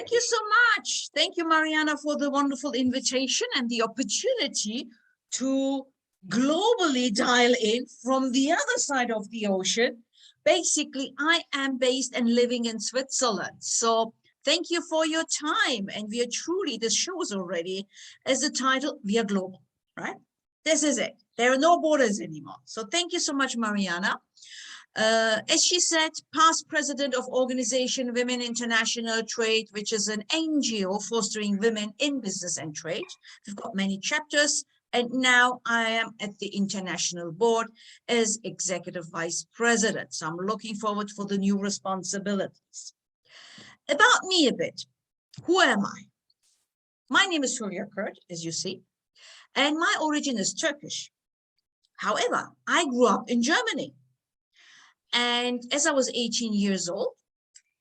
Thank you so much. Thank you, Mariana, for the wonderful invitation and the opportunity to globally dial in from the other side of the ocean. Basically, I am based and living in Switzerland. So thank you for your time. And we are truly, this shows already as the title, we are global, right? This is it. There are no borders anymore. So thank you so much, Mariana. As she said, past president of Organization Women International Trade, which is an NGO fostering women in business and trade. We've got many chapters, and now I am at the international board as executive vice president. So I'm looking forward for the new responsibilities. About me a bit. Who am I? My name is Hülya Kurt, as you see, and my origin is Turkish. However, I grew up in Germany. And as I was 18 years old,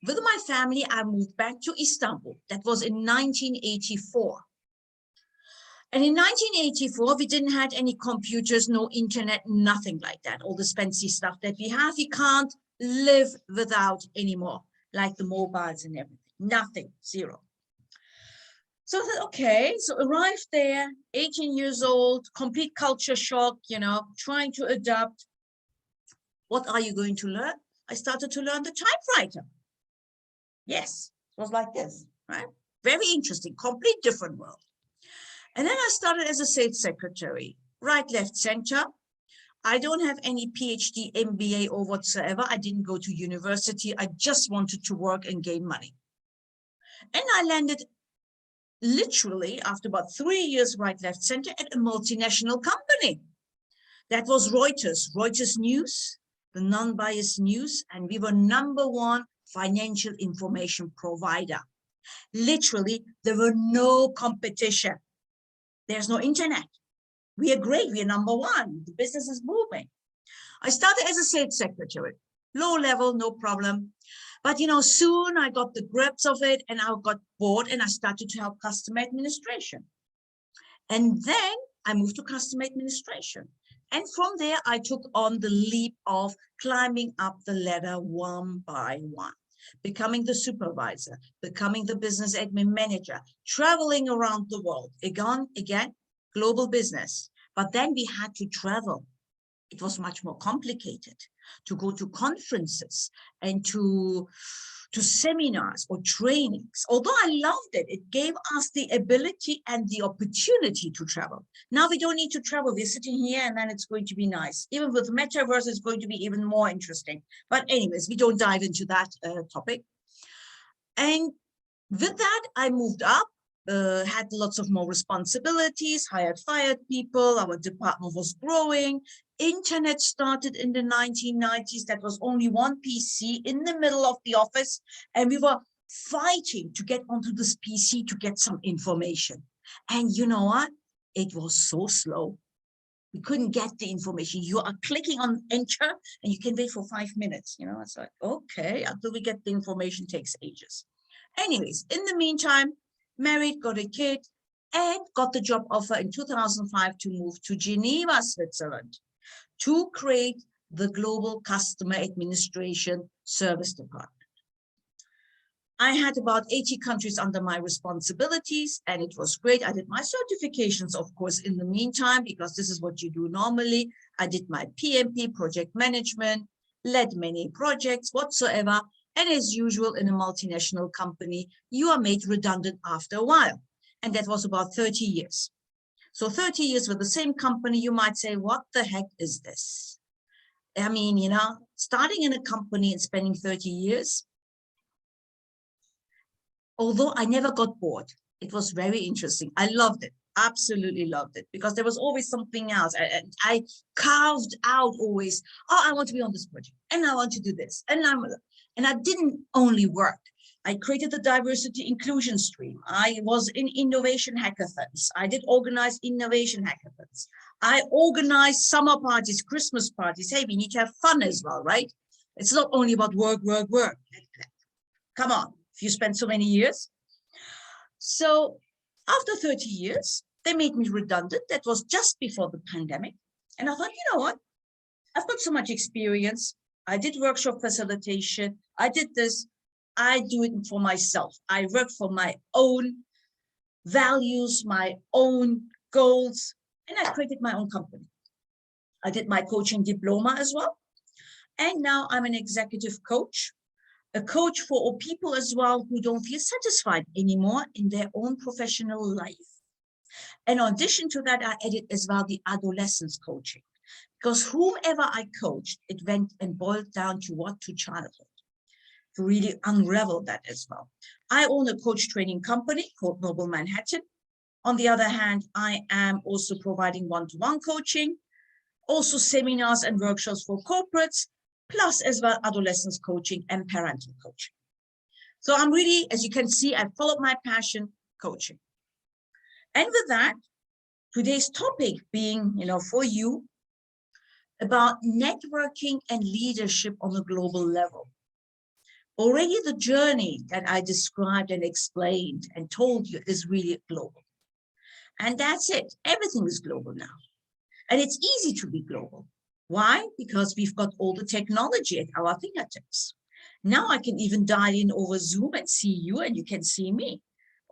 with my family, I moved back to Istanbul. That was in 1984. And in 1984, we didn't have any computers, no internet, nothing like that. All this fancy stuff that we have, we can't live without anymore, like the mobiles and everything. Nothing, zero. So I thought, okay, so arrived there, 18 years old, complete culture shock, you know, trying to adapt. What are you going to learn? I started to learn the typewriter. Yes, it was like this, right? Very interesting, complete different world. And then I started as a sales secretary, right, left, center. I don't have any PhD, MBA or whatsoever. I didn't go to university. I just wanted to work and gain money. And I landed literally after about 3 years, right, left, center at a multinational company. That was Reuters News, the non-biased news, and we were #1 financial information provider. Literally, there were no competition. There's no internet. We are great. We are #1. The business is booming. I started as a sales secretary, low level, no problem. But, you know, soon I got the grips of it and I got bored and I started to help customer administration. And then I moved to customer administration. And from there, I took on the leap of climbing up the ladder one by one, becoming the supervisor, becoming the business admin manager, traveling around the world. Again, global business. But then we had to travel. It was much more complicated to go to conferences and to seminars or trainings. Although I loved it, it gave us the ability and the opportunity to travel. Now we don't need to travel. We're sitting here and then it's going to be nice. Even with metaverse, it's going to be even more interesting. But anyways, we don't dive into that topic. And with that, I moved up, had lots of more responsibilities, fired people. Our department was growing. Internet started in the 1990s. That was only one PC in the middle of the office. And we were fighting to get onto this PC to get some information. And you know what? It was so slow. We couldn't get the information. You are clicking on enter and you can wait for 5 minutes. You know, it's like, okay, until we get the information takes ages. Anyways, in the meantime, married, got a kid, and got the job offer in 2005 to move to Geneva, Switzerland, to create the Global Customer Administration Service Department. I had about 80 countries under my responsibilities, and it was great. I did my certifications, of course, in the meantime, because this is what you do normally. I did my PMP, project management, led many projects whatsoever. And as usual, in a multinational company, you are made redundant after a while. And that was about 30 years. So 30 years with the same company, you might say, what the heck is this? I mean, you know, starting in a company and spending 30 years, although I never got bored, it was very interesting. I loved it, absolutely loved it, because there was always something else. And I carved out always, oh, I want to be on this project, and I want to do this. And I didn't only work. I created the diversity inclusion stream. I was in innovation hackathons. I did organize innovation hackathons. I organized summer parties, Christmas parties. Hey, we need to have fun as well, right? It's not only about work, work, work. Come on, if you spend so many years. So after 30 years, they made me redundant. That was just before the pandemic. And I thought, you know what? I've got so much experience. I did workshop facilitation. I did this. I do it for myself. I work for my own values, my own goals, and I created my own company. I did my coaching diploma as well. And now I'm an executive coach, a coach for all people as well who don't feel satisfied anymore in their own professional life. And in addition to that, I added as well the adolescence coaching, because whomever I coached, it went and boiled down to what? To childhood, to really unravel that as well. I own a coach training company called Noble Manhattan. On the other hand, I am also providing one-to-one coaching, also seminars and workshops for corporates, plus as well adolescence coaching and parental coaching. So I'm really, as you can see, I followed my passion, coaching. And with that, today's topic being, for you, about networking and leadership on a global level. Already the journey that I described and explained and told you is really global. And that's it. Everything is global now. And it's easy to be global. Why? Because we've got all the technology at our fingertips. Now I can even dial in over Zoom and see you and you can see me.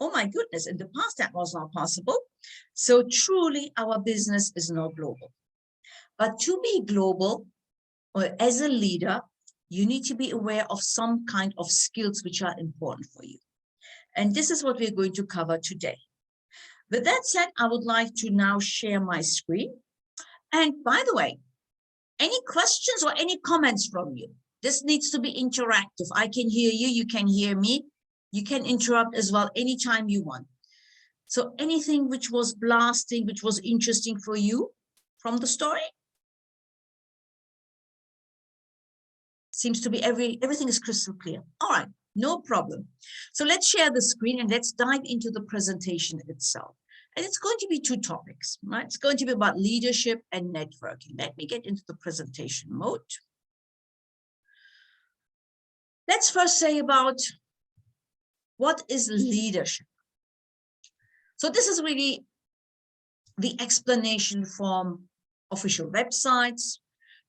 Oh my goodness, in the past that was not possible. So truly our business is now global. But to be global, or as a leader, you need to be aware of some kind of skills which are important for you. And this is what we're going to cover today. With that said, I would like to now share my screen. And by the way, any questions or any comments from you? This needs to be interactive. I can hear you, you can hear me. You can interrupt as well anytime you want. So anything which was blasting, which was interesting for you from the story? Seems to be everything is crystal clear. All right, no problem. So let's share the screen and let's dive into the presentation itself. And it's going to be two topics, right? It's going to be about leadership and networking. Let me get into the presentation mode. Let's first say about what is leadership. So this is really the explanation from official websites.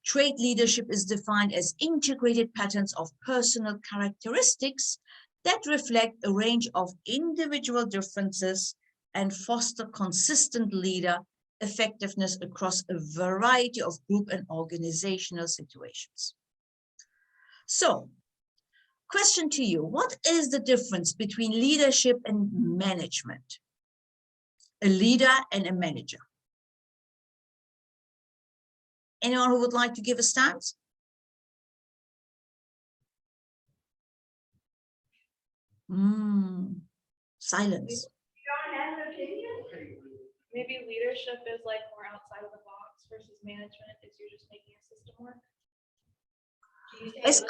Trait leadership is defined as integrated patterns of personal characteristics that reflect a range of individual differences and foster consistent leader effectiveness across a variety of group and organizational situations. So, question to you, what is the difference between leadership and management? A leader and a manager. Anyone who would like to give a stance? Silence. You don't have an opinion? Maybe leadership is like more outside of the box versus management is you're just making a system work. As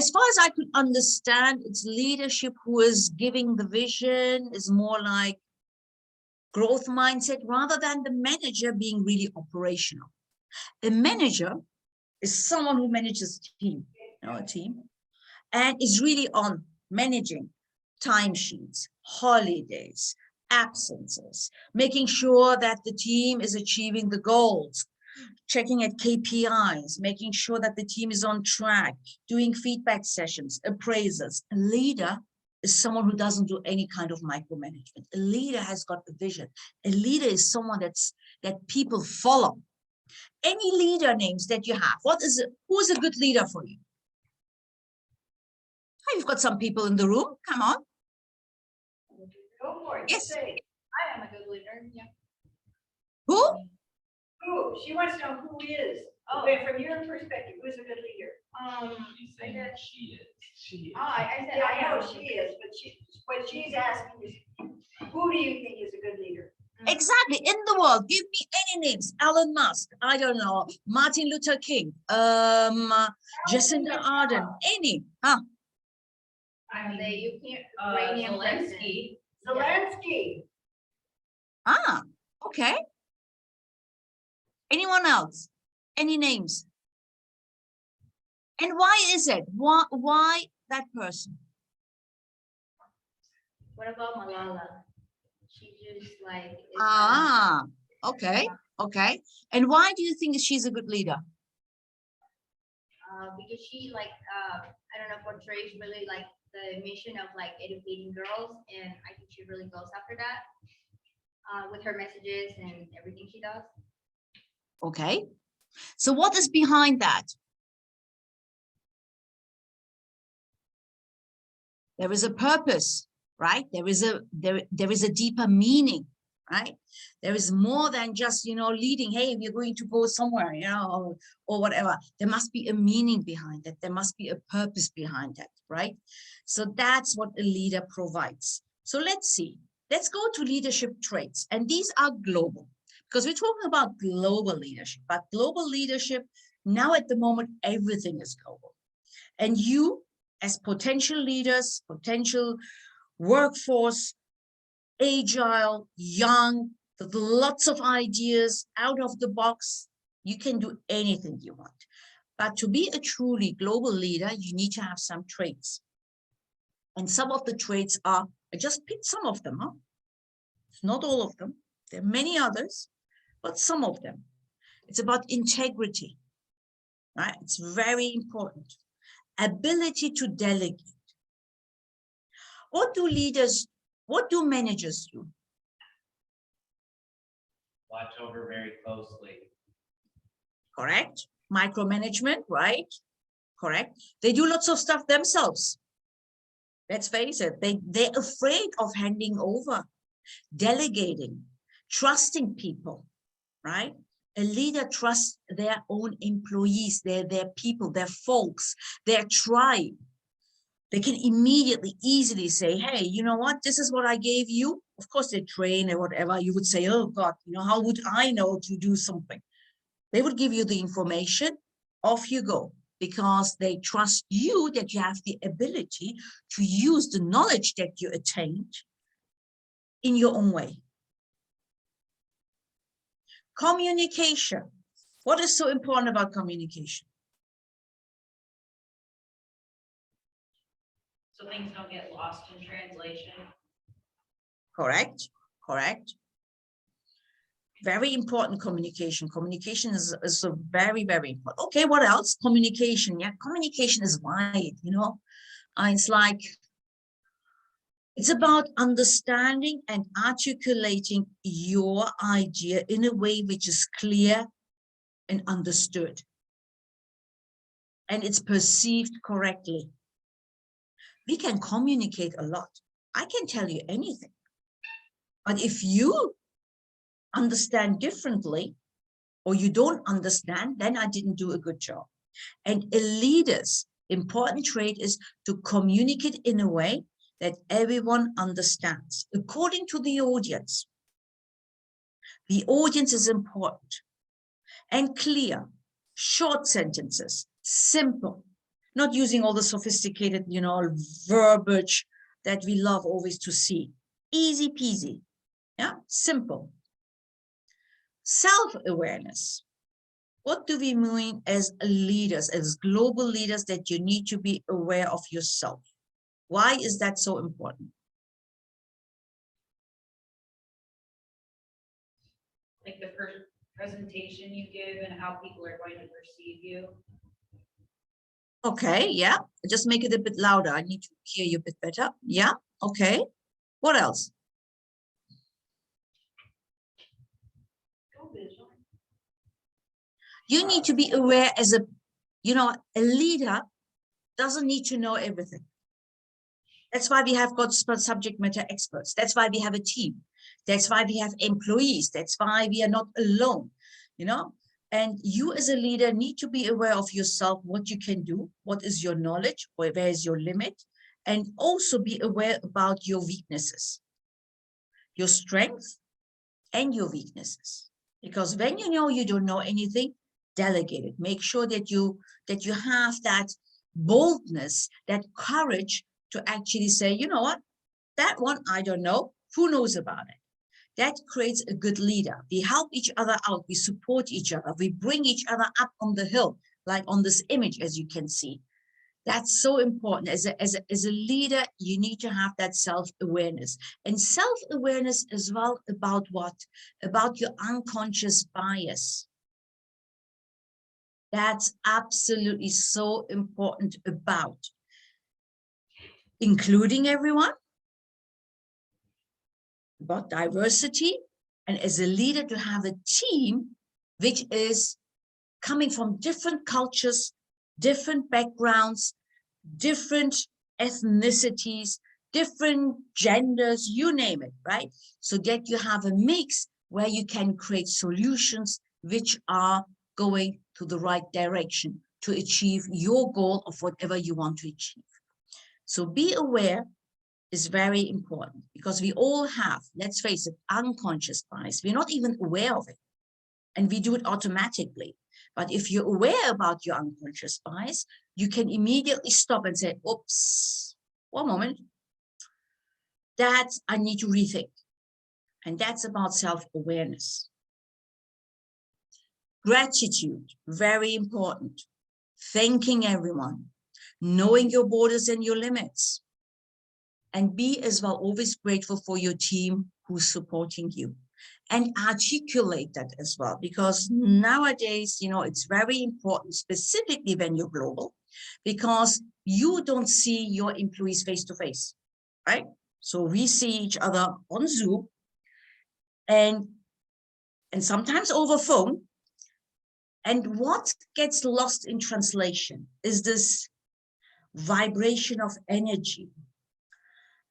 far as I could understand, it's leadership who is giving the vision, is more like growth mindset rather than the manager being really operational. A manager is someone who manages a team, and is really on managing timesheets, holidays, absences, making sure that the team is achieving the goals, checking at KPIs, making sure that the team is on track, doing feedback sessions, appraisals. A leader is someone who doesn't do any kind of micromanagement. A leader has got a vision. A leader is someone that people follow. Any leader names that you have, who is a good leader for you? Oh, you've got some people in the room. Come on. Go for it. Yes. Say, I am a good leader. Yeah. Who? who? She wants to know who is. Oh. But from your perspective, who's a good leader? She's saying that she is. She is. I said, I know she is, but what she's asking is, who do you think is a good leader? Exactly. In the world, give me any names. Elon Musk, I don't know, Martin Luther King, Jacinda Ardern, any. Huh? You can't rein him Zelensky. Zelensky. Ah, okay. Anyone else? Any names? And why is it? Why that person? What about Malala? She just like Okay, okay. And why do you think she's a good leader? because she like I don't know, portrays really like the mission of like educating girls, and I think she really goes after that with her messages and everything she does. Okay. So what is behind that? There is a purpose, right? There is a deeper meaning, right? There is more than just, leading, hey, we're going to go somewhere, or whatever. There must be a meaning behind that. There must be a purpose behind that, right? So that's what a leader provides. So let's see. Let's go to leadership traits. And these are global, because we're talking about global leadership. But global leadership, now at the moment, everything is global. And you, as potential leaders, potential workforce, agile, young, with lots of ideas, out of the box, you can do anything you want. But to be a truly global leader, you need to have some traits. And some of the traits are, I just picked some of them, It's not all of them. There are many others, but some of them. It's about integrity, right? It's very important. Ability to delegate. What do managers do? Watch over very closely. Correct. Micromanagement, right? Correct. They do lots of stuff themselves. Let's face it, they're afraid of handing over, delegating, trusting people, right? A leader trusts their own employees, their people, their folks, their tribe. They can immediately, easily say, hey, you know what? This is what I gave you. Of course, they train or whatever. You would say, oh God, how would I know to do something? They would give you the information. Off you go, because they trust you that you have the ability to use the knowledge that you attained in your own way. Communication. What is so important about communication? So things don't get lost in translation. Correct, correct. Very important communication. Communication is a very, very important. Okay, what else? Communication. Yeah, communication is wide, It's like, it's about understanding and articulating your idea in a way which is clear and understood. And it's perceived correctly. We can communicate a lot. I can tell you anything. But if you understand differently, or you don't understand, then I didn't do a good job. And a leader's important trait is to communicate in a way that everyone understands, according to the audience. The audience is important and clear, short sentences, simple, not using all the sophisticated, verbiage that we love always to see. Easy peasy, yeah, simple. Self-awareness. What do we mean as leaders, as global leaders, that you need to be aware of yourself? Why is that so important? Like the presentation you give and how people are going to perceive you. Okay, yeah. Just make it a bit louder. I need to hear you a bit better. Yeah, okay. What else? You need to be aware as a leader doesn't need to know everything. That's why we have got subject matter experts. That's why we have a team. That's why we have employees. That's why we are not alone, And you as a leader need to be aware of yourself, what you can do, what is your knowledge, where is your limit, and also be aware about your weaknesses, your strengths and your weaknesses. Because when you know you don't know anything, delegate it. Make sure that you have that boldness, that courage to actually say, you know what, that one I don't know, who knows about it? That creates a good leader. We help each other out, we support each other, we bring each other up on the hill, like on this image, as you can see. That's so important. As a leader, you need to have that self-awareness. And self-awareness as well about what? About your unconscious bias. That's absolutely so important about. including everyone, about diversity, and as a leader to have a team which is coming from different cultures, different backgrounds, different ethnicities, different genders, you name it, right? So that you have a mix where you can create solutions which are going to the right direction to achieve your goal of whatever you want to achieve. So be aware is very important because we all have, let's face it, unconscious bias. We're not even aware of it and we do it automatically. But if you're aware about your unconscious bias, you can immediately stop and say, oops, one moment, that I need to rethink. And that's about self-awareness. Gratitude, very important. Thanking everyone, knowing your borders and your limits. And be as well always grateful for your team who's supporting you. And articulate that as well, because nowadays, you know, it's very important, specifically when you're global, because you don't see your employees face to face, right? So we see each other on Zoom and sometimes over phone. And what gets lost in translation is this vibration of energy,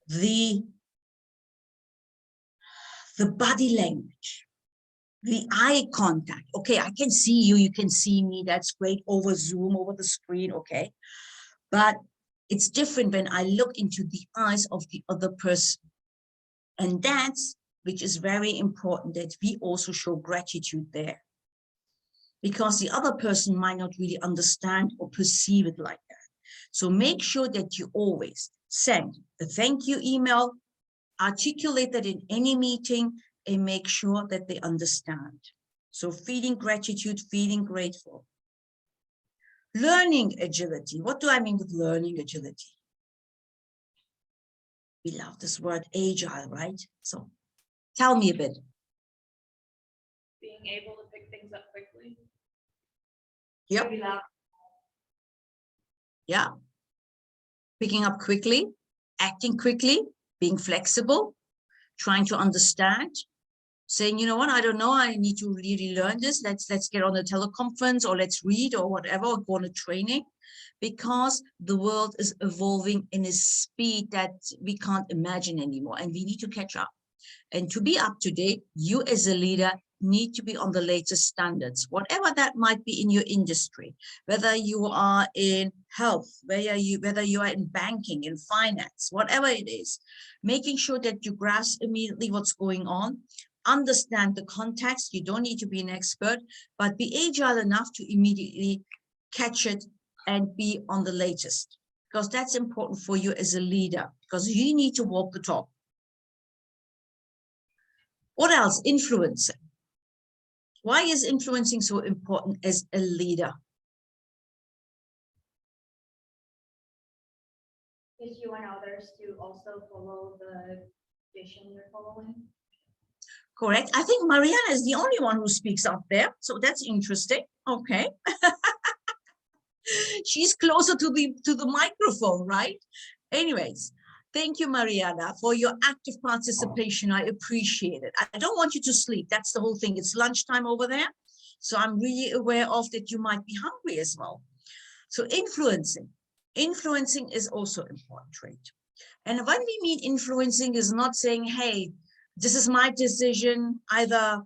the body language, the eye contact. Okay, I can see you, you can see me, that's great over Zoom, over the screen, okay. But it's different when I look into the eyes of the other person. And that's, which is very important, that we also show gratitude there. Because the other person might not really understand or perceive it like that. So make sure that you always send a thank you email, articulate that in any meeting, and make sure that they understand. So feeling gratitude, feeling grateful. Learning agility. What do I mean with learning agility? We love this word agile, right? So tell me a bit. Being able to pick things up quickly. Yep. Yeah. Picking up quickly, acting quickly, being flexible, trying to understand, saying, you know what, I don't know, I need to really learn this. Let's get on a teleconference or let's read or whatever, or go on a training, because the world is evolving in a speed that we can't imagine anymore, and we need to catch up. And to be up to date, you as a leader need to be on the latest standards, whatever that might be in your industry, whether you are in health, whether you are in banking, in finance, whatever it is, making sure that you grasp immediately what's going on, understand the context. You don't need to be an expert, but be agile enough to immediately catch it and be on the latest, because that's important for you as a leader, because you need to walk the talk. What else? Influencing. Why is influencing so important as a leader? Because you want others to also follow the vision you're following. Correct. I think Mariana is the only one who speaks up there. So that's interesting. Okay. She's closer to the microphone, right? Anyways, thank you, Mariana, for your active participation. I appreciate it. I don't want you to sleep. That's the whole thing. It's lunchtime over there. So I'm really aware of that you might be hungry as well. So influencing. Influencing is also an important trait. And when we mean influencing is not saying, hey, this is my decision, either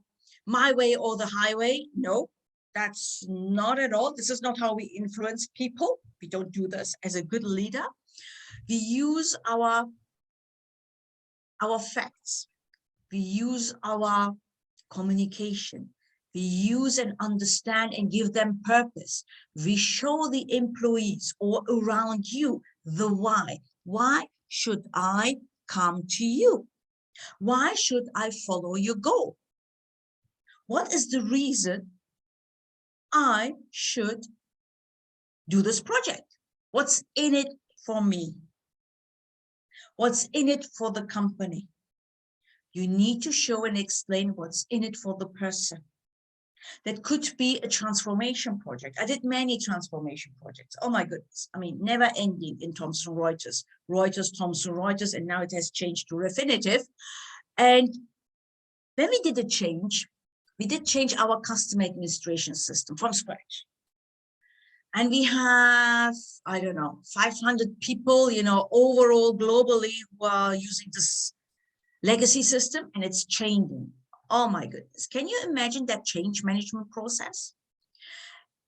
my way or the highway. No, that's not at all. This is not how we influence people. We don't do this as a good leader. We use our facts. We use our communication. We use and understand and give them purpose. We show the employees or around you the why. Why should I come to you? Why should I follow your goal? What is the reason I should do this project? What's in it for me? What's in it for the company? You need to show and explain what's in it for the person. That could be a transformation project. I did many transformation projects. Oh my goodness. I mean, never ending in Thomson Reuters, Thomson Reuters, and now it has changed to Refinitiv. And when we did a change, we did change our customer administration system from scratch. And we have, I don't know, 500 people, you know, overall globally who are using this legacy system, and it's changing. Oh my goodness. Can you imagine that change management process?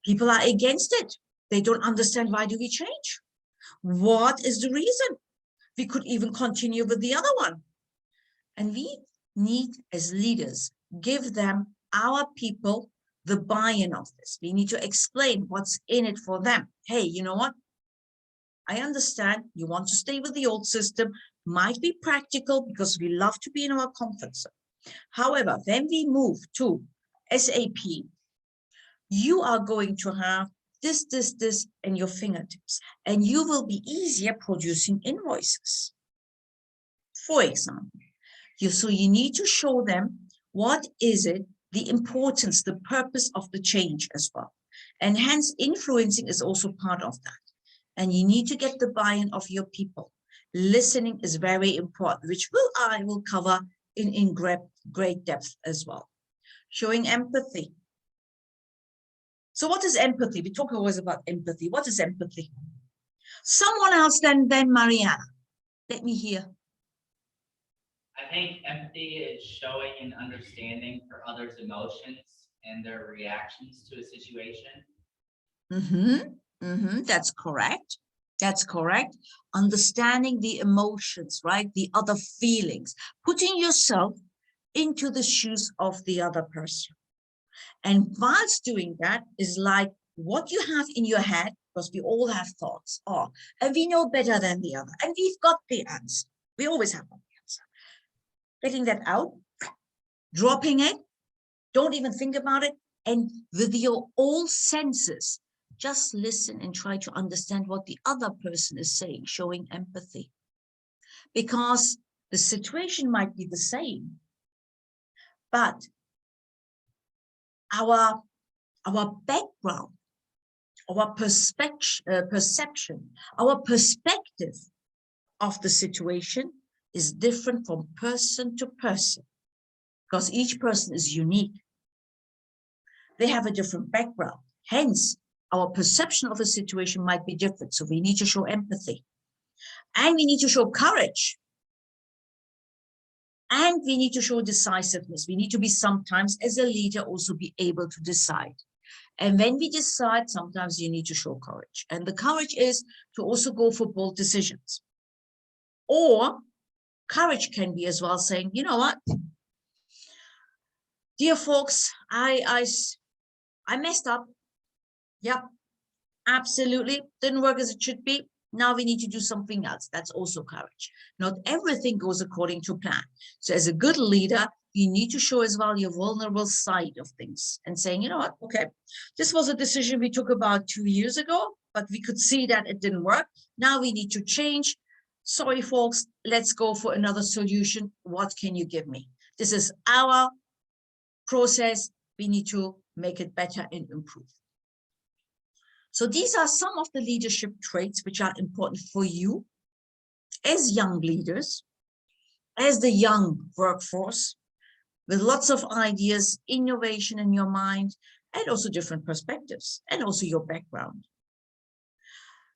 People are against it. They don't understand, why do we change? What is the reason? We could even continue with the other one. And we need, as leaders, give them, our people, the buy-in of this. We need to explain what's in it for them. Hey, you know what? I understand you want to stay with the old system, might be practical because we love to be in our comfort zone. However, when we move to SAP, you are going to have this in your fingertips, and you will be easier producing invoices. For example, so you need to show them what is it, the importance, the purpose of the change as well. And hence influencing is also part of that. And you need to get the buy-in of your people. Listening is very important, which I will cover in great depth as well. Showing empathy. So what is empathy? We talk always about empathy. What is empathy? Someone else than Mariana. Let me hear. I think empathy is showing an understanding for others' emotions and their reactions to a situation. That's correct. That's correct. Understanding the emotions, right? The other feelings, putting yourself into the shoes of the other person. And whilst doing that is like what you have in your head, because we all have thoughts, and we know better than the other, and we've got the answer. We always have the answer. Getting that out, dropping it, don't even think about it, and with your all senses, just listen and try to understand what the other person is saying, showing empathy. Because the situation might be the same, but our background, our perception, our perspective of the situation is different from person to person, because each person is unique. They have a different background. Hence, our perception of a situation might be different. So we need to show empathy. And we need to show courage. And we need to show decisiveness. We need to be sometimes, as a leader, also be able to decide. And when we decide, sometimes you need to show courage. And the courage is to also go for bold decisions. Or courage can be as well saying, you know what, dear folks, I messed up. Yep, absolutely. Didn't work as it should be. Now we need to do something else. That's also courage. Not everything goes according to plan. So as a good leader, you need to show as well your vulnerable side of things and saying, you know what, okay, this was a decision we took about 2 years ago, but we could see that it didn't work. Now we need to change. Sorry, folks, let's go for another solution. What can you give me? This is our process. We need to make it better and improve. So these are some of the leadership traits which are important for you as young leaders, as the young workforce, with lots of ideas, innovation in your mind, and also different perspectives, and also your background.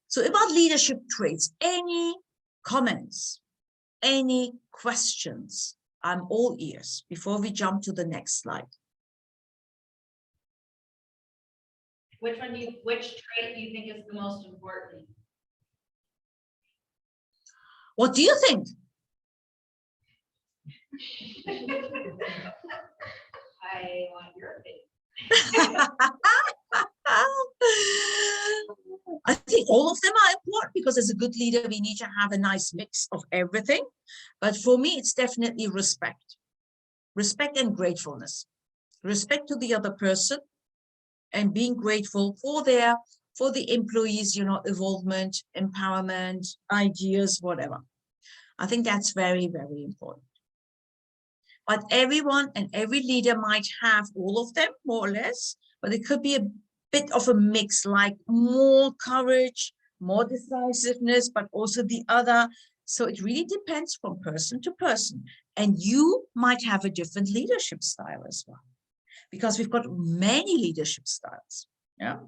So about leadership traits, any comments, any questions? I'm all ears before we jump to the next slide. Which trait do you think is the most important? What do you think? I want your opinion. I think all of them are important because as a good leader, we need to have a nice mix of everything. But for me, it's definitely respect. Respect and gratefulness. Respect to the other person and being grateful for the employees, you know, involvement, empowerment, ideas, whatever. I think that's very, very important. But everyone and every leader might have all of them, more or less, but it could be a bit of a mix, like more courage, more decisiveness, but also the other. So it really depends from person to person. And you might have a different leadership style as well, because we've got many leadership styles. Yeah.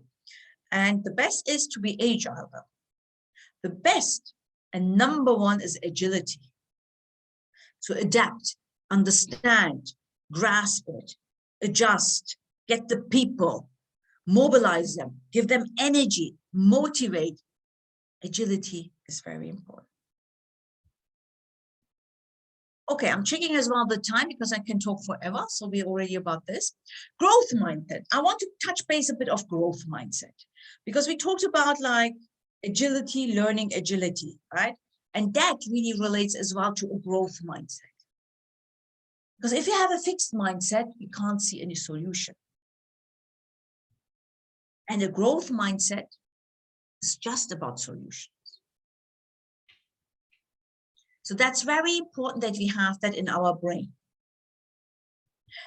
And the best is to be agile, though. The best and number one is agility. To adapt, understand, grasp it, adjust, get the people, mobilize them, give them energy, motivate. Agility is very important. Okay, I'm checking as well the time because I can talk forever. So we're already about this. Growth mindset. I want to touch base a bit of growth mindset because we talked about like agility, learning agility, right? And that really relates as well to a growth mindset. Because if you have a fixed mindset, you can't see any solution. And a growth mindset is just about solutions. So that's very important that we have that in our brain.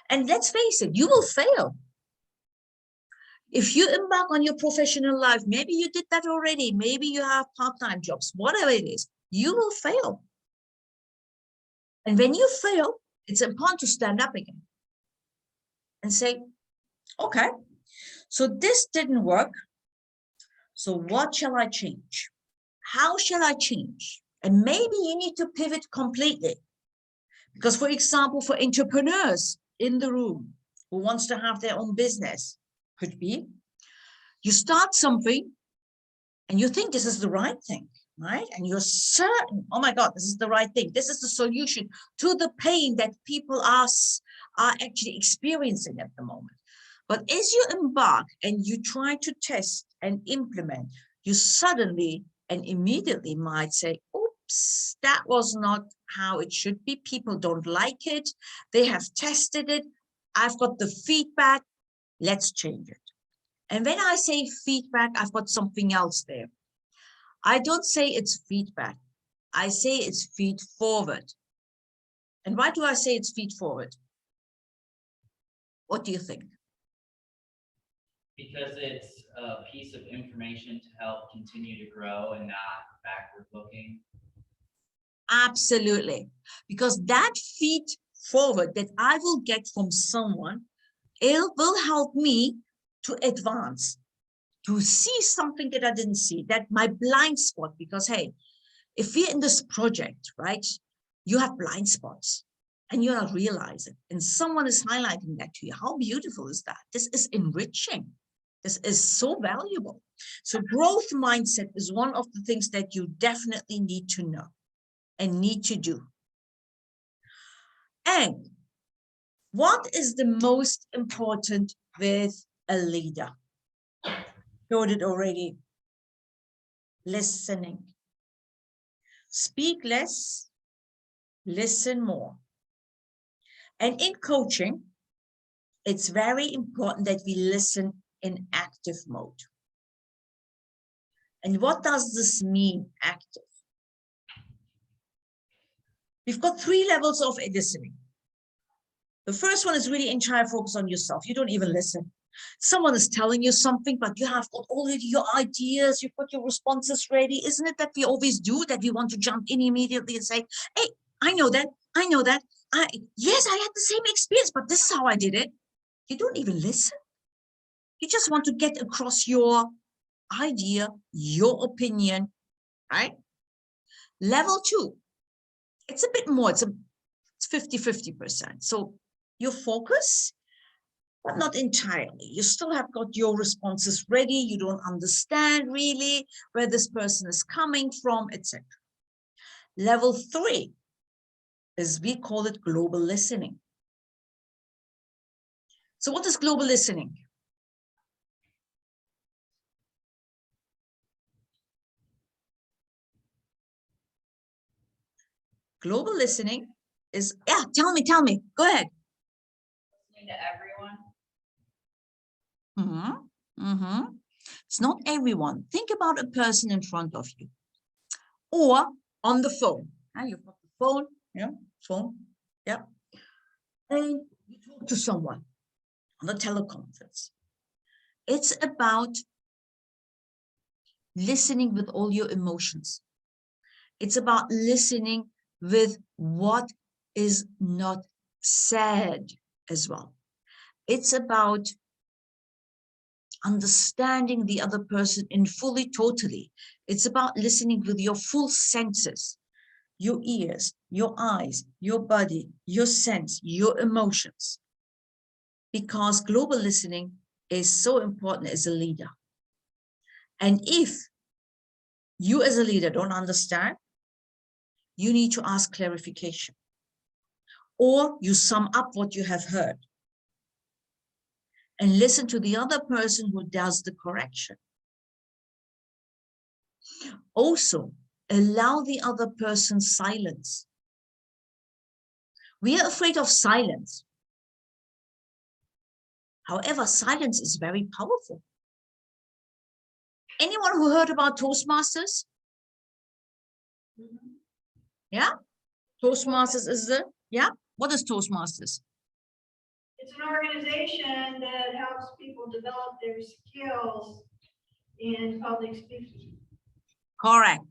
And let's face it, you will fail. If you embark on your professional life, maybe you did that already, maybe you have part-time jobs, whatever it is, you will fail. And when you fail, it's important to stand up again and say, okay, so this didn't work. So what shall I change? How shall I change? And maybe you need to pivot completely. Because, for example, for entrepreneurs in the room who wants to have their own business, could be, you start something and you think this is the right thing, right? And you're certain, oh my God, this is the right thing. This is the solution to the pain that people are actually experiencing at the moment. But as you embark and you try to test and implement, you suddenly and immediately might say, oops, that was not how it should be. People don't like it. They have tested it. I've got the feedback. Let's change it. And when I say feedback, I've got something else there. I don't say it's feedback. I say it's feed forward. And why do I say it's feed forward? What do you think? Because it's a piece of information to help continue to grow and not backward looking. Absolutely. Because that feed forward that I will get from someone, it will help me to advance, to see something that I didn't see, that my blind spot. Because, hey, if we're in this project, right, you have blind spots and you're not realizing, and someone is highlighting that to you. How beautiful is that? This is enriching. This is so valuable. So growth mindset is one of the things that you definitely need to know and need to do. And what is the most important with a leader? Showed it already. Listening. Speak less, listen more. And in coaching, it's very important that we listen in active mode. And what does this mean, active? We've got 3 levels of listening. The first one is really entire focus on yourself. You don't even listen. Someone is telling you something, but you have got already your ideas, you've got your responses ready. Isn't it that we always do that? We want to jump in immediately and say, hey, I know that. Yes, I had the same experience, but this is how I did it. You don't even listen. You just want to get across your idea, your opinion, right? Level 2, it's a bit more, it's 50-50%. So your focus, but not entirely. You still have got your responses ready. You don't understand really where this person is coming from, etc. Level 3 is, we call it global listening. So what is global listening? Global listening is, yeah, tell me, go ahead. Listening to everyone. It's not everyone. Think about a person in front of you or on the phone. You've got the phone, phone. and you talk to someone on a teleconference. It's about listening with all your emotions. It's about listening with what is not said as well. It's about understanding the other person in fully, totally. It's about listening with your full senses, your ears, your eyes, your body, your sense, your emotions. Because global listening is so important as a leader. And if you as a leader don't understand, you need to ask clarification. Or you sum up what you have heard and listen to the other person who does the correction. Also, allow the other person silence. We are afraid of silence. However, silence is very powerful. Anyone who heard about Toastmasters? Yeah? Toastmasters is the, yeah? What is Toastmasters? It's an organization that helps people develop their skills in public speaking. Correct.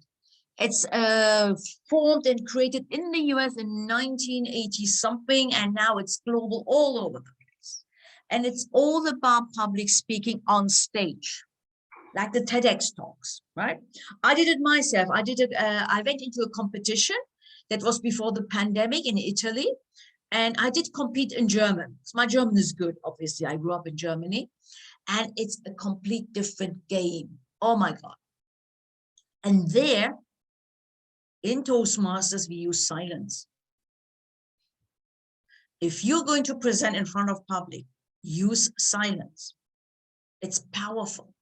It's formed and created in the US in 1980 something, and now it's global all over the place. And it's all about public speaking on stage, like the TEDx talks, right? I did it myself. I did it. I went into a competition that was before the pandemic in Italy, and I did compete in German. So my German is good, obviously. I grew up in Germany, and it's a complete different game. Oh my God. And there, in Toastmasters, we use silence. If you're going to present in front of public, use silence. It's powerful.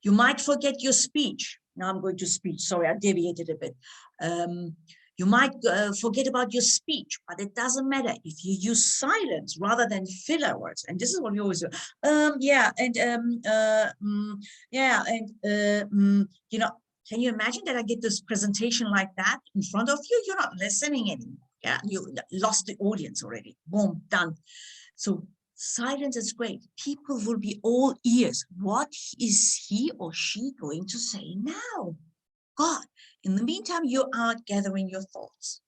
You might forget your speech. Now I'm going to speech. Sorry, I deviated a bit. You might forget about your speech, but it doesn't matter if you use silence rather than filler words. And this is what we always do. Yeah, and you know, can you imagine that I get this presentation like that in front of you? You're not listening anymore. Yeah, you lost the audience already. Boom, done. So silence is great. People will be all ears. What is he or she going to say now? God, in the meantime, you are gathering your thoughts.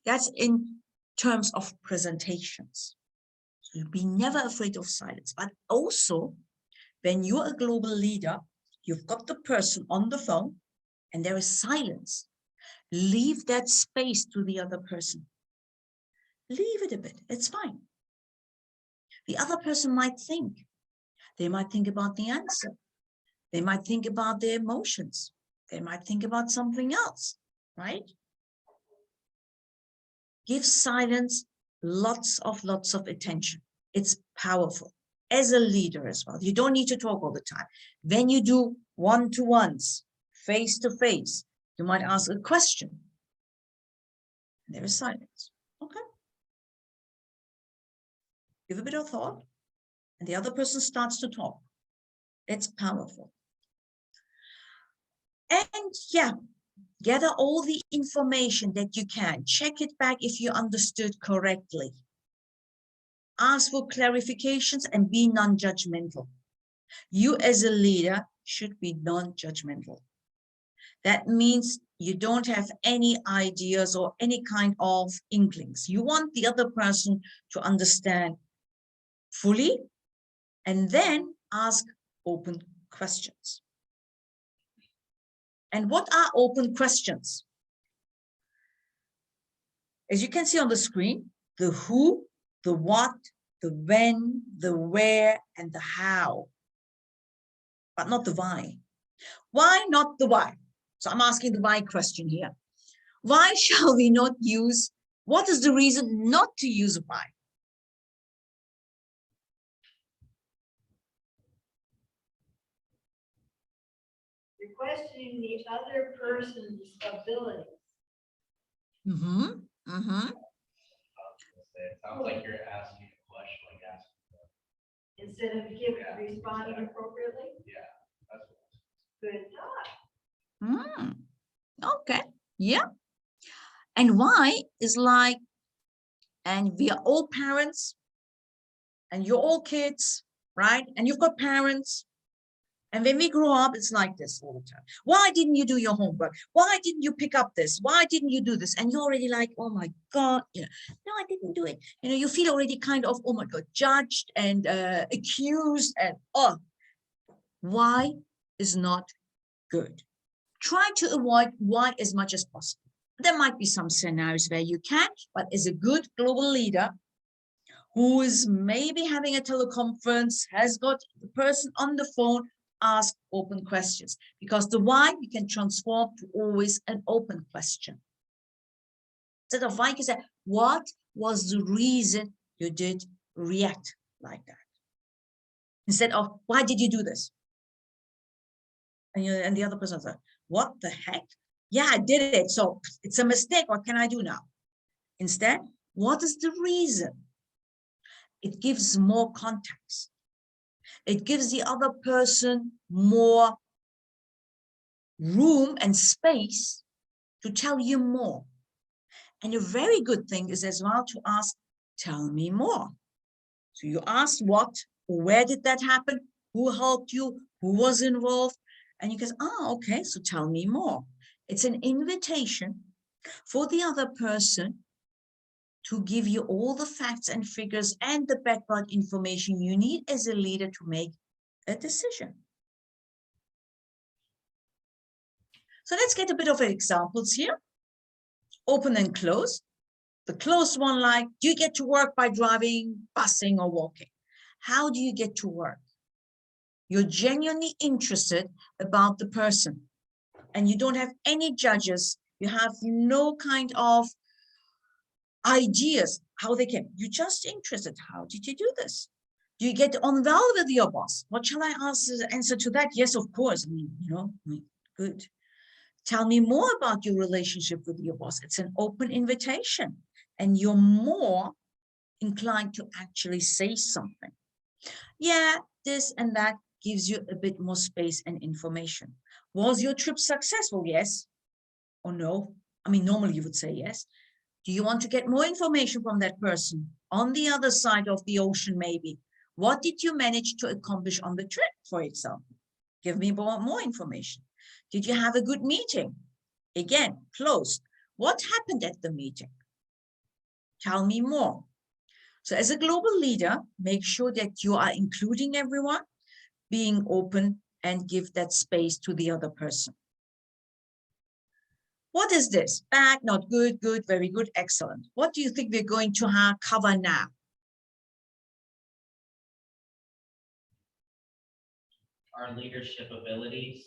That's in terms of presentations. So be never afraid of silence. But also, when you're a global leader, you've got the person on the phone and there is silence. Leave that space to the other person. Leave it a bit. It's fine. The other person might think. They might think about the answer. They might think about their emotions. They might think about something else, right? Give silence lots of attention. It's powerful. As a leader as well, you don't need to talk all the time. When you do one-to-ones, face-to-face, you might ask a question. There is silence. Okay. Give a bit of thought, and the other person starts to talk. It's powerful. And yeah, gather all the information that you can. Check it back if you understood correctly. Ask for clarifications and be non-judgmental. You as a leader should be non-judgmental. That means you don't have any ideas or any kind of inklings. You want the other person to understand fully and then ask open questions. And what are open questions? As you can see on the screen, the who, the what, the when, the where, and the how, but not the why. Why not the why? So I'm asking the why question here. Why shall we not use, what is the reason not to use why? You're questioning the other person's ability. It sounds like you're asking a question, like asking. Instead of responding appropriately. Yeah, that's Good thought. Okay, yeah. And why is like and we are all parents, and you're all kids, right? And you've got parents. And when we grow up, it's like this all the time. Why didn't you do your homework? Why didn't you pick up this? Why didn't you do this? And you're already like, oh my God, no, I didn't do it. You feel already kind of, oh my God, judged and accused, and why is not good. Try to avoid why as much as possible. There might be some scenarios where you can, but as a good global leader who is maybe having a teleconference, has got the person on the phone, ask open questions, because the why we can transform to always an open question. Instead of why, you can say, what was the reason you did react like that? Instead of, why did you do this? And the other person said, what the heck? Yeah, I did it. So it's a mistake. What can I do now? Instead, what is the reason? It gives more context. It gives the other person more room and space to tell you more. And a very good thing is as well to ask, tell me more. So you ask what, where did that happen? Who helped you? Who was involved? And you can say, okay, so tell me more. It's an invitation for the other person to give you all the facts and figures and the background information you need as a leader to make a decision. So let's get a bit of examples here. Open and close. The closed one, like, do you get to work by driving, busing, or walking? How do you get to work? You're genuinely interested about the person, and you don't have any judges. You have no kind of ideas how they came. You're just interested. How did you do this? Do you get on well with your boss? What shall I answer to that? Yes, of course. Good. Tell me more about your relationship with your boss. It's an open invitation, and you're more inclined to actually say something. Yeah, this and that gives you a bit more space and information. Was your trip successful? Yes or no? Normally you would say yes. Do you want to get more information from that person on the other side of the ocean, maybe? What did you manage to accomplish on the trip, for example? Give me more information. Did you have a good meeting? Again, closed. What happened at the meeting? Tell me more. So as a global leader, make sure that you are including everyone, being open, and give that space to the other person. What is this? Bad, not good, good, very good, excellent. What do you think we're going to cover now? Our leadership abilities.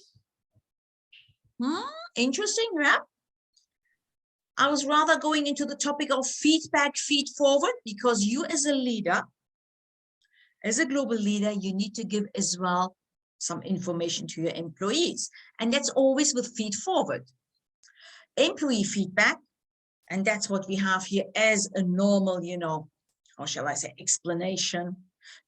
Interesting, yeah? I was rather going into the topic of feedback, feed forward, because you as a leader, as a global leader, you need to give as well some information to your employees. And that's always with feed forward. Employee feedback, and that's what we have here as a normal, how shall I say, explanation,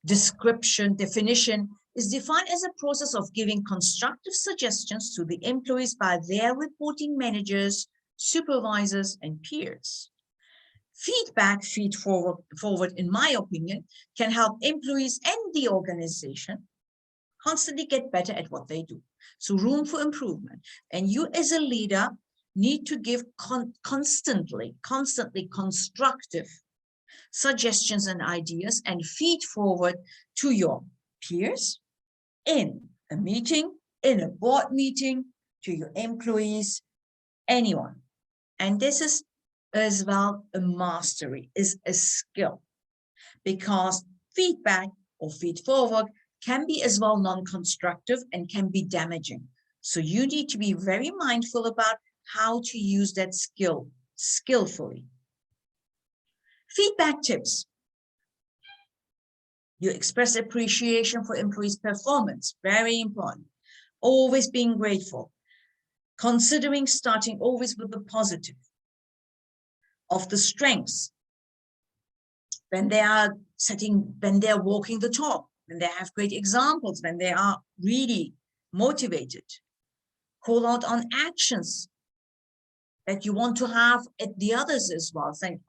description, definition, is defined as a process of giving constructive suggestions to the employees by their reporting managers, supervisors, and peers. Feedback, feed forward, in my opinion, can help employees and the organization constantly get better at what they do. So room for improvement. And you as a leader need to give constantly constructive suggestions and ideas and feed forward to your peers in a meeting, in a board meeting, to your employees, anyone. And this is as well a mastery, is a skill, because feedback or feed forward can be as well non-constructive and can be damaging. So you need to be very mindful about how to use that skill skillfully. Feedback tips. You express appreciation for employees' performance, very important. Always being grateful. Considering starting always with the positive. Of the strengths. When they are walking the talk, when they have great examples, when they are really motivated. Call out on actions that you want to have at the others as well, saying,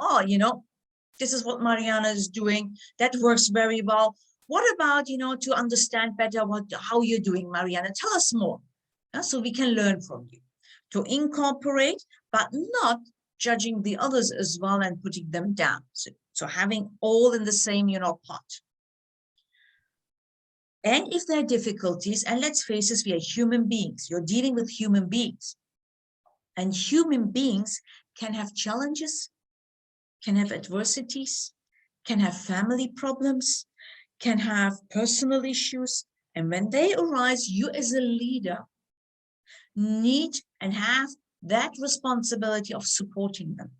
This is what Mariana is doing. That works very well. What about, you know, to understand better how you're doing, Mariana? Tell us more, so we can learn from you. To incorporate, but not judging the others as well and putting them down. So having all in the same, you know, pot. And if there are difficulties, and let's face it, we are human beings. You're dealing with human beings. And human beings can have challenges, can have adversities, can have family problems, can have personal issues. And when they arise, you as a leader need and have that responsibility of supporting them.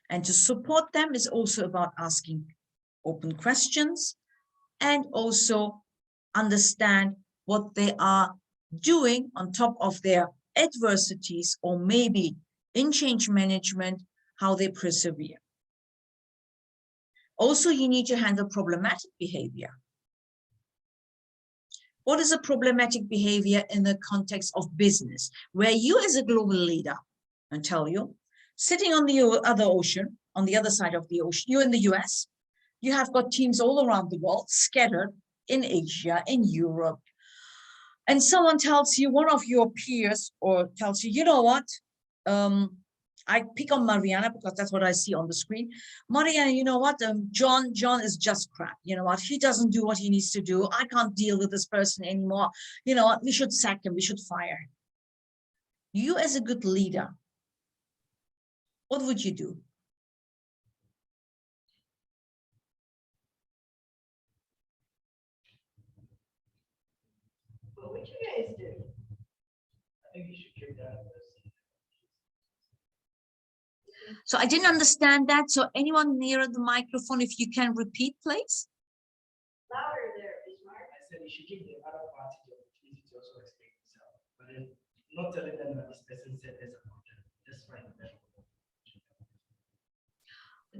And to support them is also about asking open questions and also understand what they are doing on top of their adversities, or maybe in change management, how they persevere. Also, you need to handle problematic behavior. What is a problematic behavior in the context of business, where you as a global leader, I tell you, sitting on the other ocean, on the other side of the ocean, you're in the US, you have got teams all around the world, scattered in Asia, in Europe, and someone tells you, one of your peers, or tells you, you know what, I pick on Mariana because that's what I see on the screen. Mariana, you know what? John is just crap. You know what? He doesn't do what he needs to do. I can't deal with this person anymore. You know what? We should sack him. We should fire him. You as a good leader, what would you do? What would you guys do? I think you should kick that. So I didn't understand that. So anyone near the microphone, if you can repeat, please. Louder there, Bismarck. I said you should give the other party the opportunity to also explain themselves, but then not telling them that this person said this about them. Just find the best.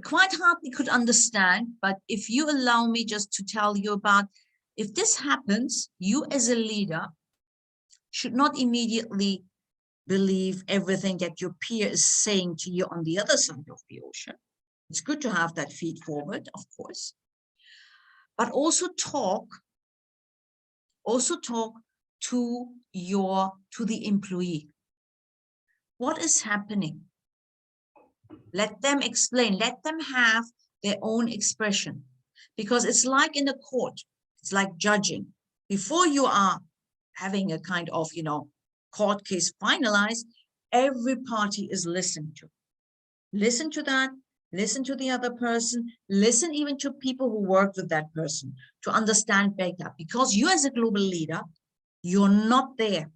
Quite hardly could understand, but if you allow me just to tell you about, if this happens, you as a leader should not immediately believe everything that your peer is saying to you on the other side of the ocean. It's good to have that feed forward, of course, but also talk to the employee. What is happening? Let them explain, let them have their own expression, because it's like in a court, it's like judging. Before you are having a kind of, you know, court case finalized, every party is listened to. Listen to that, listen to the other person, listen even to people who work with that person to understand better, because you as a global leader, you're not there.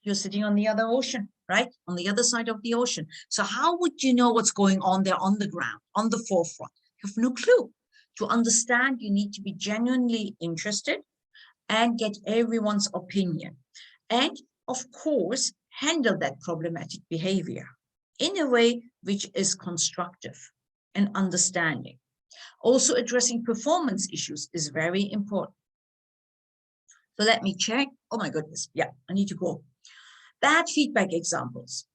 You're sitting on the other ocean, right? On the other side of the ocean. So how would you know what's going on there on the ground, on the forefront? You have no clue. To understand, you need to be genuinely interested and get everyone's opinion. And of course, handle that problematic behavior in a way which is constructive and understanding. Also, addressing performance issues is very important. So let me check. Oh my goodness. Yeah, I need to go. Bad feedback examples.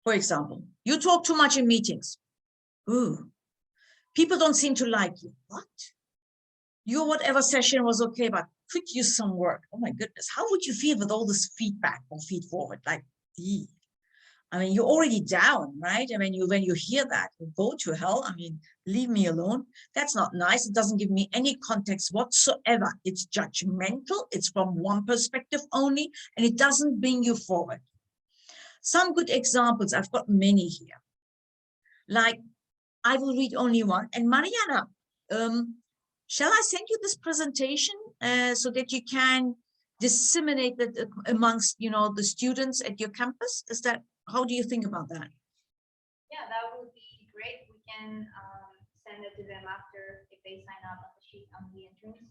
For example, you talk too much in meetings. Ooh, people don't seem to like you. What? Your whatever session was okay, but could use some work. Oh my goodness. How would you feel with all this feedback or feed forward? Like, I mean, you're already down, right? I mean, when you hear that, you go to hell. I mean, leave me alone. That's not nice. It doesn't give me any context whatsoever. It's judgmental. It's from one perspective only, and it doesn't bring you forward. Some good examples, I've got many here. Like, I will read only one. And Mariana, shall I send you this presentation so that you can disseminate it amongst, you know, the students at your campus? Is that, how do you think about that? Yeah, that would be great. We can send it to them after, if they sign up on the sheet on the entrance.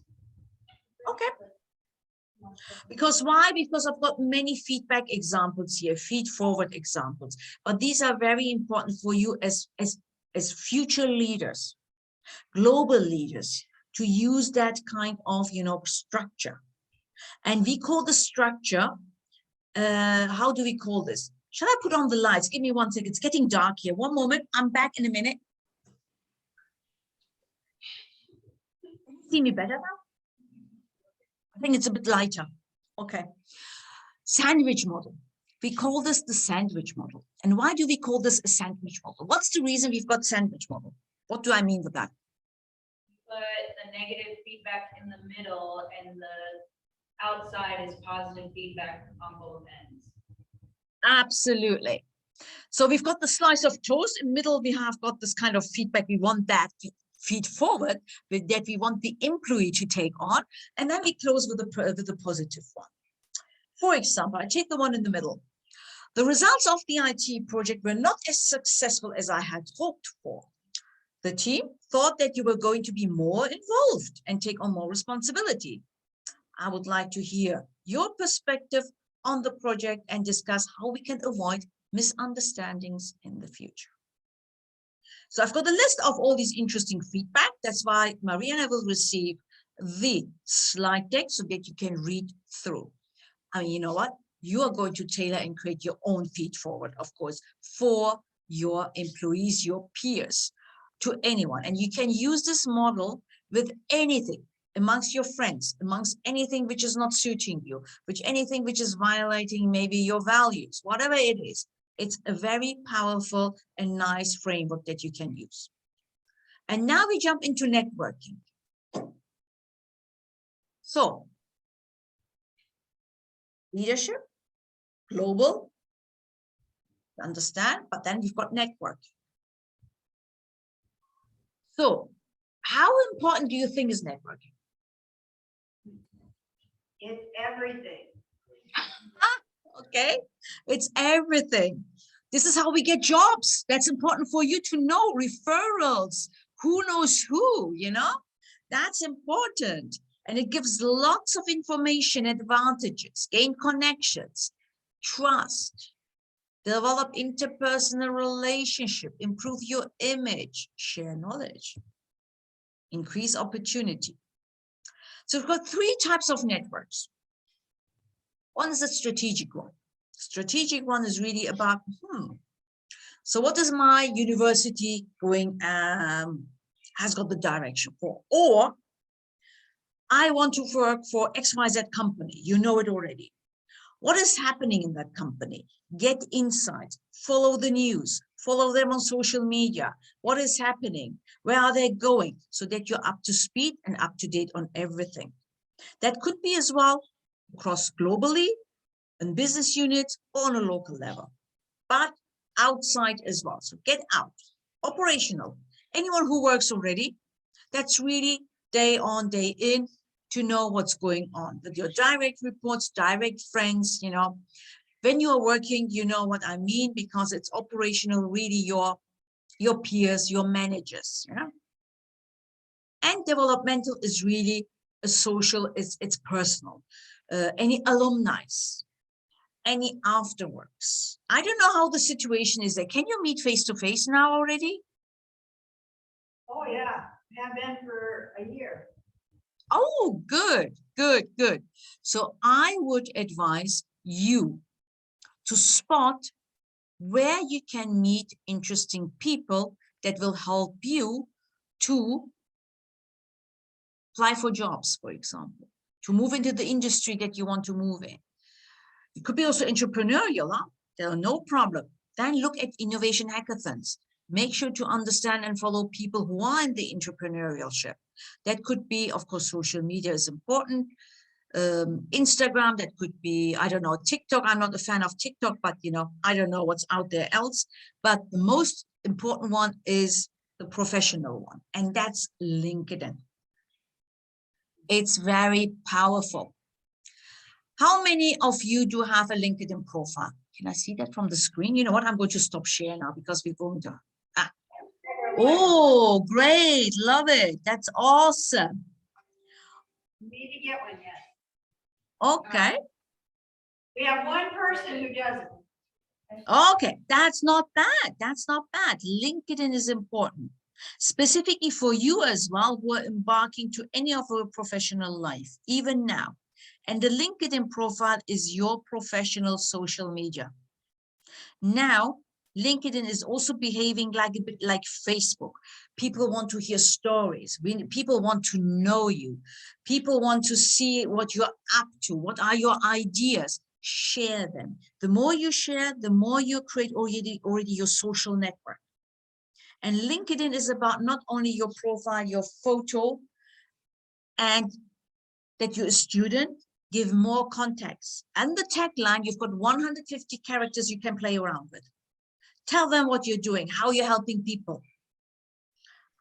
Okay. Because why? Because I've got many feedback examples here, feed forward examples, but these are very important for you as future leaders, global leaders, to use that kind of, you know, structure. And we call the structure, how do we call this? Shall I put on the lights? Give me 1 second. It's getting dark here. One moment. I'm back in a minute. See me better now? I think it's a bit lighter. Okay. Sandwich model. We call this the sandwich model. And why do we call this a sandwich model? What's the reason we've got sandwich model? What do I mean with that? Put the negative feedback in the middle and the outside is positive feedback on both ends. Absolutely. So we've got the slice of toast. In the middle, we have got this kind of feedback. We want that to feed forward, with that we want the employee to take on. And then we close with the positive one. For example, I take the one in the middle. The results of the IT project were not as successful as I had hoped for. The team thought that you were going to be more involved and take on more responsibility. I would like to hear your perspective on the project and discuss how we can avoid misunderstandings in the future. So I've got a list of all these interesting feedback. That's why Mariana will receive the slide deck so that you can read through. I mean, you know what? You are going to tailor and create your own feed forward, of course, for your employees, your peers, to anyone. And you can use this model with anything, amongst your friends, amongst anything which is not suiting you, anything which is violating maybe your values, whatever it is. It's a very powerful and nice framework that you can use. And now we jump into networking. So, leadership, global, understand, but then we've got networking. So, how important do you think is networking? It's everything. Okay, it's everything. This is how we get jobs. That's important for you to know. Referrals, who knows who, you know, that's important. And it gives lots of information, advantages, gain connections, trust, develop interpersonal relationship, improve your image, share knowledge, increase opportunity. So we've got three types of networks. One is a strategic one. Strategic one is really about, so what is my university going, has got the direction for? Or I want to work for XYZ company. You know it already. What is happening in that company? Get insights, follow the news, follow them on social media. What is happening? Where are they going? So that you're up to speed and up to date on everything. That could be as well across globally, in business units, or on a local level, but outside as well. So get out, operational. Anyone who works already, that's really day on, day in, to know what's going on with your direct reports, direct friends, you know. When you are working, you know what I mean, because it's operational, really your peers, your managers, you know. And developmental is really a social, it's personal. Any alumni, any afterworks. I don't know how the situation is there. Can you meet face to face now already? Oh, yeah, have been for a year. Oh, good, good, good. So I would advise you to spot where you can meet interesting people that will help you to apply for jobs, for example, to move into the industry that you want to move in. It could be also entrepreneurial, huh? There are no problem. Then look at innovation hackathons. Make sure to understand and follow people who are in the entrepreneurship. That could be, of course, social media is important. Instagram, that could be, I don't know, TikTok. I'm not a fan of TikTok, but, you know, I don't know what's out there else. But the most important one is the professional one, and that's LinkedIn. It's very powerful. How many of you do have a LinkedIn profile? Can I see that from the screen? You know what? I'm going to stop sharing now because we're going to. Oh, great. Love it. That's awesome. Need to get one yet. Okay. We have one person who doesn't. Okay. That's not bad. That's not bad. LinkedIn is important, specifically for you as well, who are embarking to any of our professional life, even now. And the LinkedIn profile is your professional social media. Now, LinkedIn is also behaving like a bit like Facebook. People want to hear stories. People want to know you. People want to see what you're up to. What are your ideas? Share them. The more you share, the more you create already your social network. And LinkedIn is about not only your profile, your photo, and that you're a student, give more context. And the tagline, you've got 150 characters you can play around with. Tell them what you're doing, how you're helping people.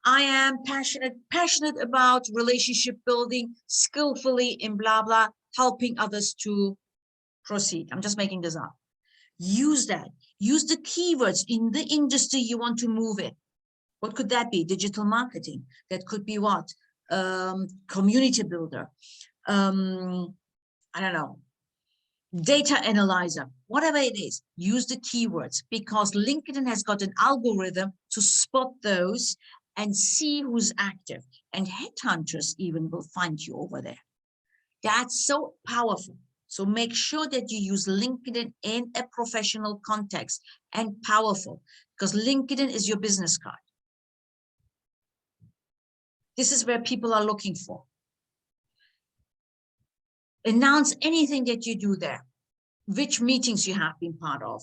I am passionate about relationship building, skillfully in blah, blah, helping others to proceed. I'm just making this up. Use that. Use the keywords in the industry you want to move in. What could that be? Digital marketing. That could be what? Community builder. I don't know. Data analyzer, whatever it is, use the keywords, because LinkedIn has got an algorithm to spot those and see who's active, and headhunters even will find you over there. That's so powerful. So make sure that you use LinkedIn in a professional context and powerful, because LinkedIn is your business card. This is where people are looking for. Announce anything that you do there, which meetings you have been part of,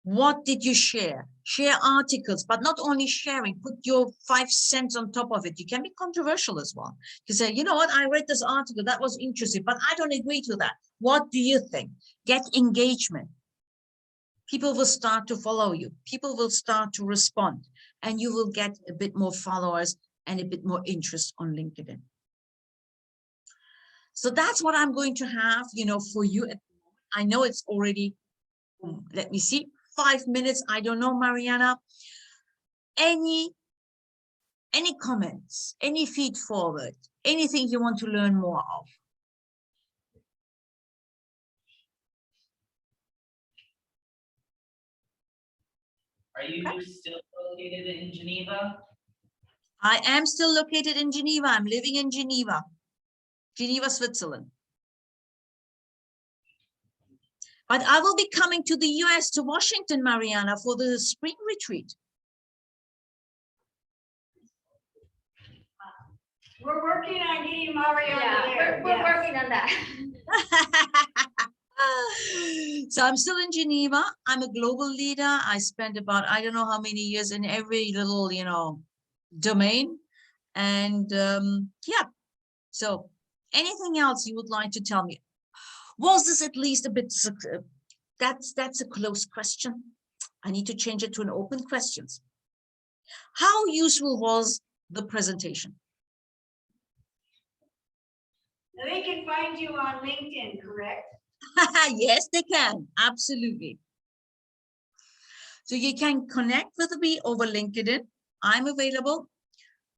what did you share, share articles, but not only sharing, put your 5 cents on top of it. You can be controversial as well. You say, you know what, I read this article, that was interesting, but I don't agree to that. What do you think? Get engagement. People will start to follow you. People will start to respond, and you will get a bit more followers and a bit more interest on LinkedIn. So that's what I'm going to have, for you. I know it's already, let me see, 5 minutes. I don't know, Mariana. Any comments, any feed forward, anything you want to learn more of? Are you still located in Geneva? I am still located in Geneva. I'm living in Geneva, Switzerland. But I will be coming to the US, to Washington, Mariana, for the spring retreat. We're working on getting Mariana Yeah, there. we're yes. working on that. So I'm still in Geneva. I'm a global leader. I spent about, I don't know how many years in every little, domain. And yeah, so anything else you would like to tell me? Was this at least a bit, that's a closed question. I need to change it to an open question. How useful was the presentation? They can find you on LinkedIn, correct? Yes, they can. Absolutely. So you can connect with me over LinkedIn. I'm available.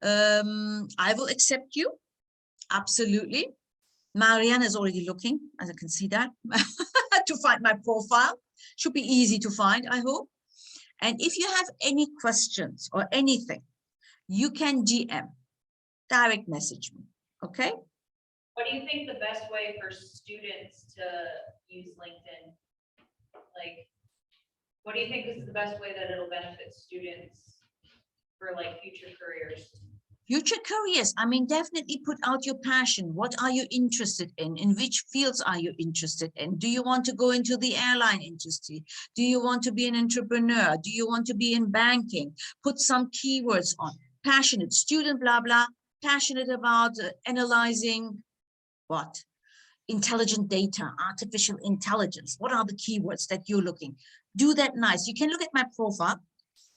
I will accept you. Absolutely. Marianne is already looking, as I can see that, to find my profile. Should be easy to find, I hope. And if you have any questions or anything, you can DM, direct message me, okay? What do you think the best way for students to use LinkedIn? Like, what do you think is the best way that it'll benefit students for like future careers? Future careers, I mean, definitely put out your passion. What are you interested in? In which fields are you interested in? Do you want to go into the airline industry? Do you want to be an entrepreneur? Do you want to be in banking? Put some keywords on. Passionate student, blah, blah. Passionate about analyzing what? Intelligent data, artificial intelligence. What are the keywords that you're looking? Do that nice. You can look at my profile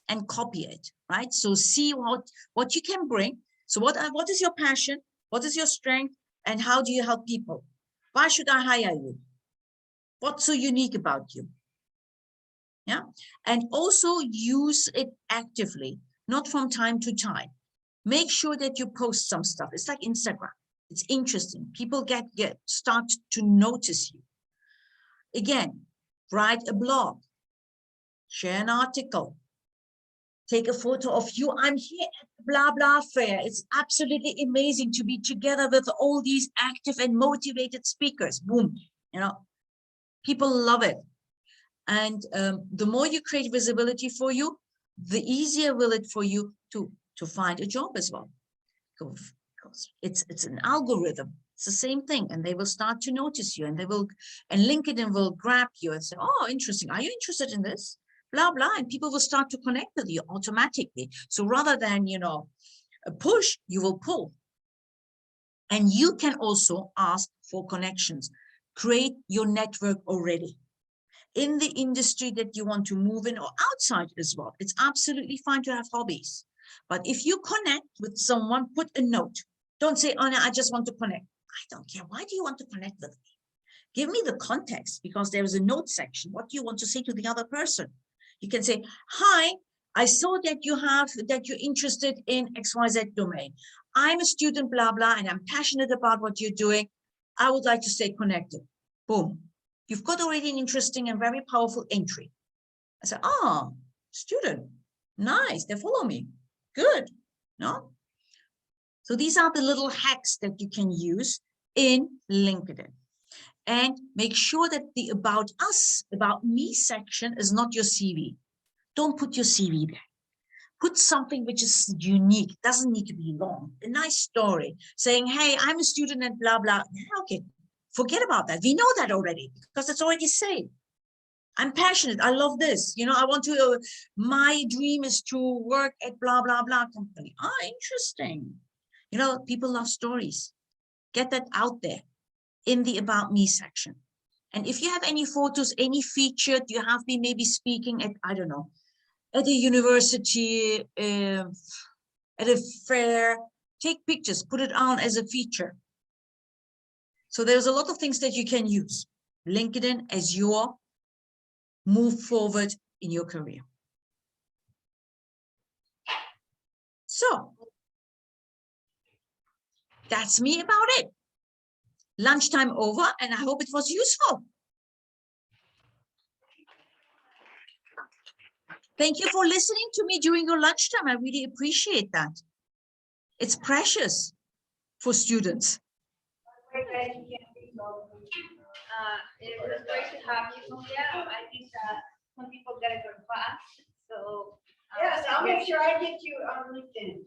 and copy it, right? So see what you can bring. So what is your passion? What is your strength? And how do you help people? Why should I hire you? What's so unique about you? Yeah. And also use it actively, not from time to time. Make sure that you post some stuff. It's like Instagram. It's interesting. People start to notice you. Again, write a blog, share an article, take a photo of you. I'm here at the blah, blah fair. It's absolutely amazing to be together with all these active and motivated speakers. Boom, people love it. And the more you create visibility for you, the easier will it for you to find a job as well. Because it's an algorithm. It's the same thing, and they will start to notice you, and LinkedIn will grab you and say, oh, interesting. Are you interested in this? Blah, blah. And people will start to connect with you automatically. So rather than, a push, you will pull. And you can also ask for connections. Create your network already in the industry that you want to move in, or outside as well. It's absolutely fine to have hobbies. But if you connect with someone, put a note. Don't say, oh, no, I just want to connect. I don't care. Why do you want to connect with me? Give me the context, because there is a note section. What do you want to say to the other person? You can say, hi, I saw that you're interested in XYZ domain. I'm a student, blah, blah, and I'm passionate about what you're doing. I would like to stay connected. Boom. You've got already an interesting and very powerful entry. I said, oh, student, nice, they follow me. Good, no? So these are the little hacks that you can use in LinkedIn. And make sure that the About Us, About Me section is not your CV. Don't put your CV there. Put something which is unique. It doesn't need to be long. A nice story saying, hey, I'm a student and blah, blah. Okay, forget about that. We know that already because it's already said. I'm passionate. I love this. I want to, my dream is to work at blah, blah, blah company. Ah, interesting. People love stories. Get that out there in the About Me section. And if you have any photos, any featured, you have been maybe speaking at, I don't know, at a university, at a fair, take pictures, put it on as a feature. So there's a lot of things that you can use LinkedIn as your move forward in your career. So that's me about it. Lunchtime over, and I hope it was useful. Thank you for listening to me during your lunchtime. I really appreciate that. It's precious for students. It was great to have you, Sophia. I think that some people get a good class. So Yes, I'll make sure I get you on LinkedIn.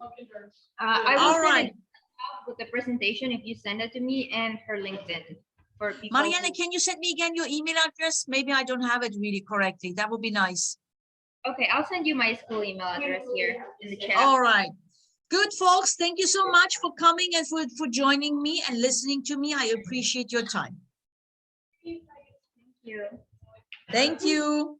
I will All send right. it out with the presentation if you send it to me and her LinkedIn for people. Mariana, can you send me again your email address? Maybe I don't have it really correctly. That would be nice. Okay, I'll send you my school email address here in the chat. All right. Good, folks. Thank you so much for coming and for joining me and listening to me. I appreciate your time. Thank you. Thank you.